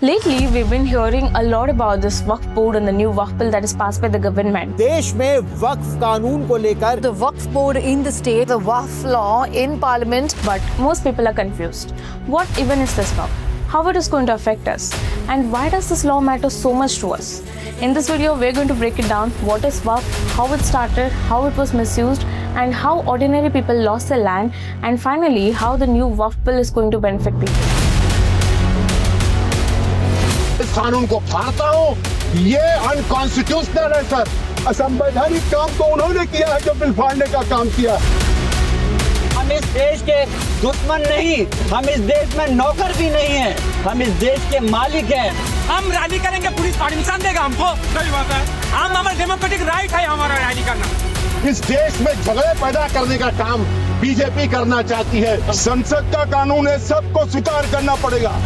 Lately, we've been hearing a lot about this Waqf Board and the new Waqf Bill that is passed by the government. देश में वक्फ कानून को लेकर the Waqf Board in the state, the Waqf law in Parliament. But most people are confused. What even is this Waqf? How it is going to affect us? And why does this law matter so much to us? In this video, we're going to break it down. What is Waqf, how it started, how it was misused, and how ordinary people lost their land, and finally, how the new Waqf Bill is going to benefit people. इस कानून को फाड़ता हूँ, ये unconstitutional है sir. असंवैधानिक काम तो उन्होंने किया है जो बिल फाड़ने का काम किया। हम इस देश के दुश्मन नहीं, हम इस देश में नौकर भी नहीं हैं, हम इस देश के मालिक हैं। हम रैली करेंगे, पुलिस परमिशन देगा हमको। सही बात है, हम हमारा डेमोक्रेटिक राइट है हमारा रैली करना। इस देश में झगड़े पैदा करने का काम बीजेपी करना चाहती है। संसद का कानून है, सबको स्वीकार करना पड़ेगा।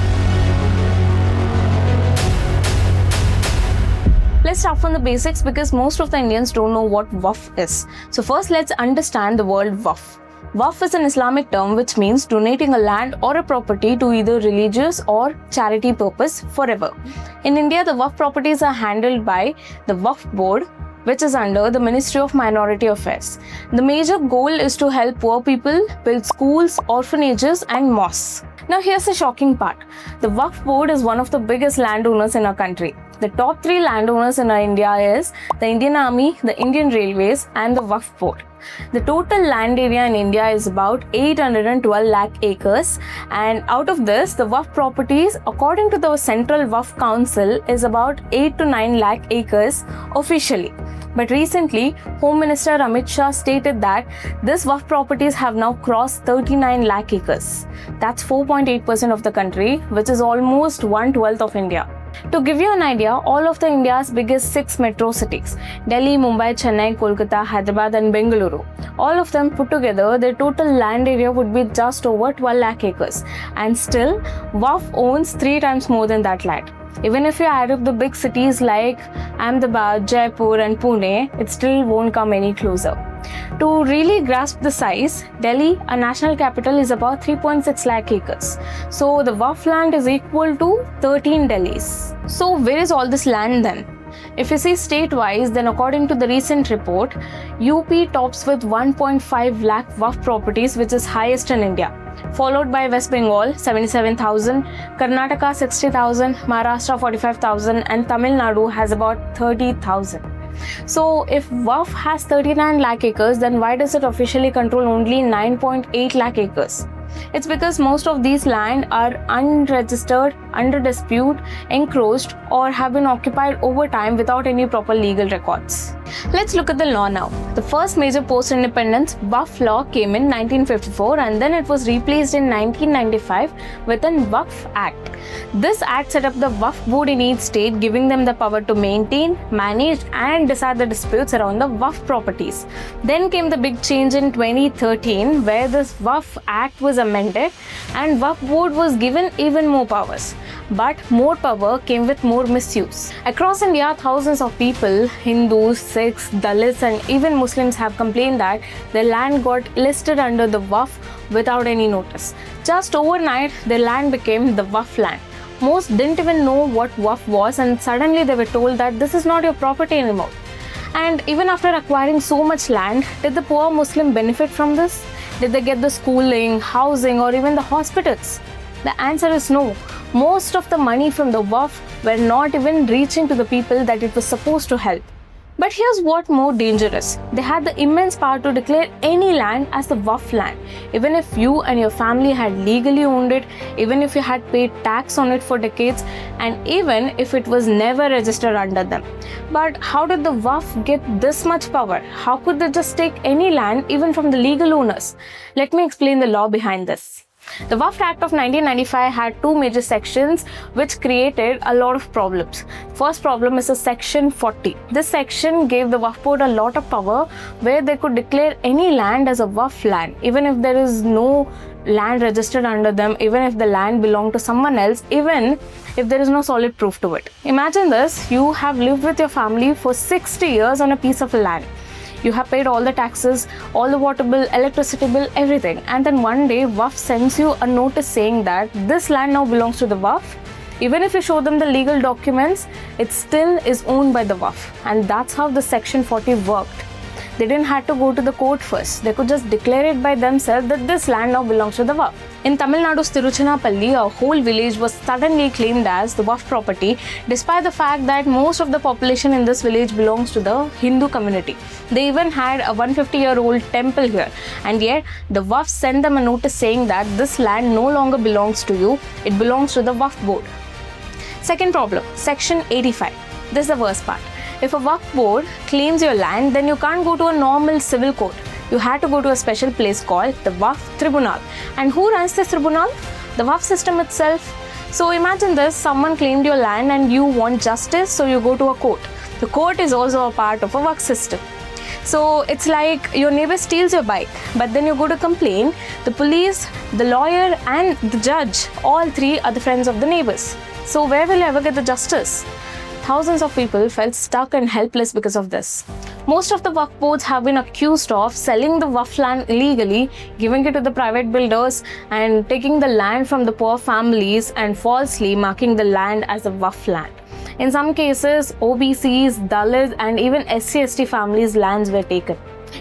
Let's start from the basics because most of the Indians don't know what Waqf is. So first, let's understand the word Waqf. Waqf is an Islamic term which means donating a land or a property to either religious or charity purpose forever. In India, the Waqf properties are handled by the Waqf Board, which is under the Ministry of Minority Affairs. The major goal is to help poor people, build schools, orphanages, and mosques. Now here's the shocking part. The Waqf Board is one of the biggest landowners in our country. The top 3 landowners in India is the Indian Army, the Indian Railways, and the Waqf Board. The total land area in India is about 812 lakh acres, and out of this, the Waqf properties, according to the Central Waqf Council, is about 8 to 9 lakh acres officially. But recently, Home Minister Amit Shah stated that this Waqf properties have now crossed 39 lakh acres. That's 4.8% of the country, which is almost 1/12 of India. To give you an idea, all of the India's biggest 6 metro cities, Delhi, Mumbai, Chennai, Kolkata, Hyderabad and Bengaluru, all of them put together, their total land area would be just over 12 lakh acres. And still, Waqf owns 3 times more than that land. Even if you add up the big cities like Ahmedabad, Jaipur and Pune, it still won't come any closer. To really grasp the size, Delhi, a national capital, is about 3.6 lakh acres. So the Waqf land is equal to 13 Delhis. So where is all this land then? If you see state-wise, then according to the recent report, UP tops with 1.5 lakh Waqf properties, which is highest in India, followed by West Bengal 77,000, Karnataka 60,000, Maharashtra 45,000 and Tamil Nadu has about 30,000. So if Waqf has 39 lakh acres, then why does it officially control only 9.8 lakh acres? It's because most of these land are unregistered, under dispute, encroached or have been occupied over time without any proper legal records. Let's look at the law now. The first major post-independence Waqf law came in 1954 and then it was replaced in 1995 with an Waqf Act. This act set up the Waqf Board in each state, giving them the power to maintain, manage and decide the disputes around the Waqf properties. Then came the big change in 2013 where this Waqf Act was amended and Waqf Board was given even more powers. But more power came with more misuse. Across India, thousands of people, Hindus, Sikhs, Dalits and even Muslims have complained that their land got listed under the Waqf without any notice. Just overnight, their land became the Waqf land. Most didn't even know what Waqf was and suddenly they were told that this is not your property anymore. And even after acquiring so much land, did the poor Muslim benefit from this? Did they get the schooling, housing or even the hospitals? The answer is no. Most of the money from the Waqf were not even reaching to the people that it was supposed to help. But here's what more dangerous. They had the immense power to declare any land as the Waqf land. Even if you and your family had legally owned it, even if you had paid tax on it for decades, and even if it was never registered under them. But how did the Waqf get this much power? How could they just take any land even from the legal owners? Let me explain the law behind this. The Waqf Act of 1995 had 2 major sections which created a lot of problems. First problem is the Section 40. This section gave the Waqf Board a lot of power where they could declare any land as a Waqf land, even if there is no land registered under them, even if the land belonged to someone else, even if there is no solid proof to it. Imagine this, you have lived with your family for 60 years on a piece of land. You have paid all the taxes, all the water bill, electricity bill, everything. And then one day Waqf sends you a notice saying that this land now belongs to the Waqf. Even if you show them the legal documents, it still is owned by the Waqf. And that's how the Section 40 worked. They didn't have to go to the court first. They could just declare it by themselves that this land now belongs to the Waqf. In Tamil Nadu's Tiruchinapalli, a whole village was suddenly claimed as the Waqf property, despite the fact that most of the population in this village belongs to the Hindu community. They even had a 150-year-old temple here, and yet the Waqf sent them a notice saying that this land no longer belongs to you, it belongs to the Waqf Board. Second problem, Section 85. This is the worst part. If a Waqf Board claims your land, then you can't go to a normal civil court. You had to go to a special place called the Waqf Tribunal. And who runs this tribunal? The Waqf system itself. So imagine this, someone claimed your land and you want justice, so you go to a court. The court is also a part of a Waqf system. So it's like your neighbor steals your bike, but then you go to complain. The police, the lawyer and the judge, all three are the friends of the neighbors. So where will you ever get the justice? Thousands of people felt stuck and helpless because of this. Most of the Waqf boards have been accused of selling the Waqf land illegally, giving it to the private builders and taking the land from the poor families and falsely marking the land as a Waqf land. In some cases, OBCs, Dalits and even SC/ST families' lands were taken.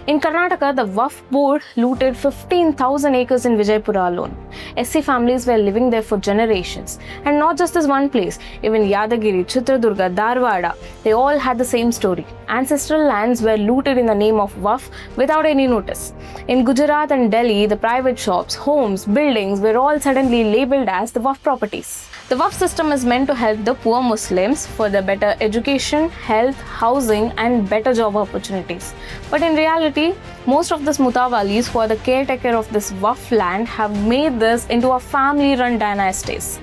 In Karnataka, the Waqf Board looted 15,000 acres in Vijaypura alone. SC families were living there for generations. And not just this one place, even Yadagiri, Chitradurga, Dharwada, they all had the same story. Ancestral lands were looted in the name of Waqf without any notice. In Gujarat and Delhi, the private shops, homes, buildings were all suddenly labelled as the Waqf properties. The Waqf system is meant to help the poor Muslims for their better education, health, housing and better job opportunities. But in reality, most of these mutawalis who are the caretaker of this Waqf land have made this into a family-run dynasties.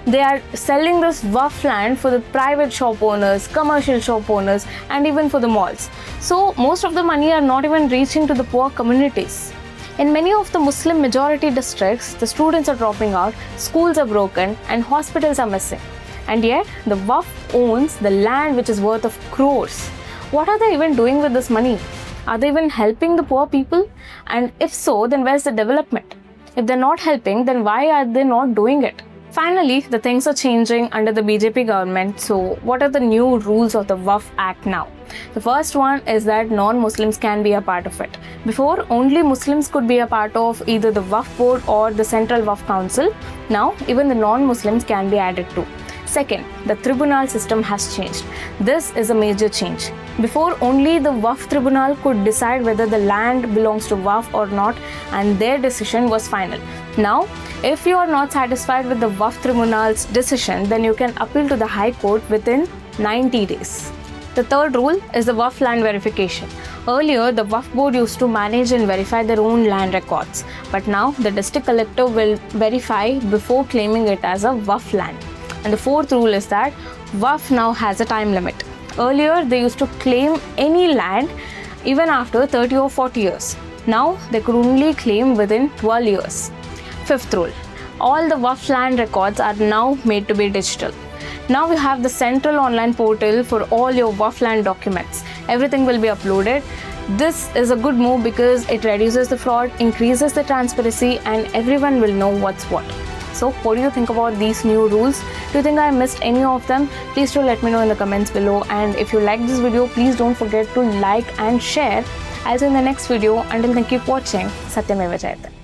They are selling this Waqf land for the private shop owners, commercial shop owners and even for the malls. So most of the money are not even reaching to the poor communities. In many of the Muslim majority districts, the students are dropping out, schools are broken and hospitals are missing. And yet, the Waqf owns the land which is worth of crores. What are they even doing with this money? Are they even helping the poor people? And if so, then where's the development? If they're not helping, then why are they not doing it? Finally, the things are changing under the BJP government. So, what are the new rules of the Waqf Act now? The first one is that non-Muslims can be a part of it. Before, only Muslims could be a part of either the Waqf Board or the Central Waqf Council. Now, even the non-Muslims can be added too. Second, the tribunal system has changed. This is a major change. Before, only the Waqf Tribunal could decide whether the land belongs to Waqf or not, and their decision was final. Now, if you are not satisfied with the Waqf Tribunal's decision, then you can appeal to the High Court within 90 days. The third rule is the Waqf land verification. Earlier, the Waqf Board used to manage and verify their own land records, but now the district collector will verify before claiming it as a Waqf land. And the fourth rule is that Waqf now has a time limit. Earlier, they used to claim any land even after 30 or 40 years. Now, they could only claim within 12 years. Fifth rule, all the Waqf land records are now made to be digital. Now we have the central online portal for all your Waqf land documents. Everything will be uploaded. This is a good move because it reduces the fraud, increases the transparency and everyone will know what's what. So what do you think about these new rules? Do you think I missed any of them? Please do let me know in the comments below, and if you like this video, please don't forget to like and share. I'll see you in the next video. Until then, keep watching. Satyameva Jayate.